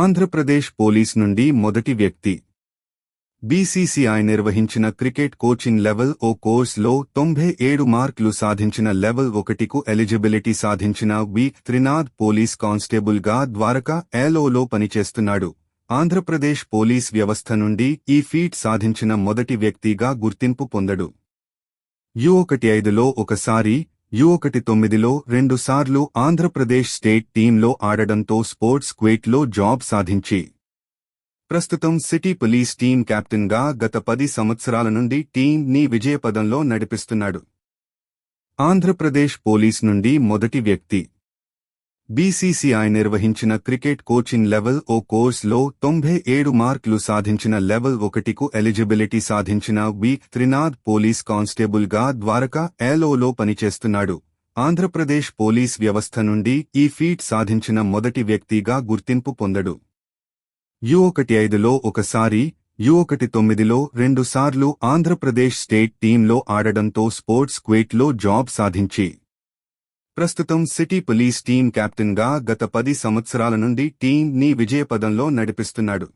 Andhra Pradesh police నుండి మొదటి వ్యక్తి. బీసీసీఐ నిర్వహించిన క్రికెట్ కోచింగ్ లెవెల్ ఓ కోర్సులో 97 మార్కులు సాధించిన లెవెల్ 1కు ఎలిజిబిలిటీ సాధించిన వి. త్రినాథ్ పోలీస్ కానిస్టేబుల్గా ద్వారకా ఏలోలో పనిచేస్తున్నాడు. ఆంధ్రప్రదేశ్ పోలీస్ వ్యవస్థ నుండి ఈ ఫీట్ సాధించిన మొదటి వ్యక్తిగా గుర్తింపు పొందడు. U15లో ఒకసారి, U19లో 2 సార్లు ఆంధ్రప్రదేశ్ స్టేట్ టీంలో ఆడడంతో స్పోర్ట్స్ క్వేట్లో జాబ్ సాధించి ప్రస్తుతం సిటీ పోలీస్ టీం కెప్టెన్గా గత 10 సంవత్సరాల నుండి టీంని విజయపదంలో నడిపిస్తున్నాడు. ఆంధ్రప్రదేశ్ పోలీస్ నుండి మొదటి వ్యక్తి. బీసీసీఐ నిర్వహించిన క్రికెట్ కోచింగ్ లెవెల్ ఓ కోర్సులో 97 మార్కులు సాధించిన లెవెల్ 1కు ఎలిజిబిలిటీ సాధించిన వి. త్రినాథ్ పోలీస్ కానిస్టేబుల్గా ద్వారకా ఏలోలో పనిచేస్తున్నాడు. ఆంధ్రప్రదేశ్ పోలీస్ వ్యవస్థ నుండి ఈ ఫీట్ సాధించిన మొదటి వ్యక్తిగా గుర్తింపు పొందడు. U15లో ఒకసారి, U19లో 2 సార్లు ఆంధ్రప్రదేశ్ స్టేట్ టీంలో ఆడడంతో స్పోర్ట్స్ క్వేట్లో జాబ్ సాధించి ప్రస్తుతం సిటీ పోలీస్ టీం కెప్టెన్గా గత 10 సంవత్సరాల నుండి టీంని విజయపదంలో నడిపిస్తున్నాడు.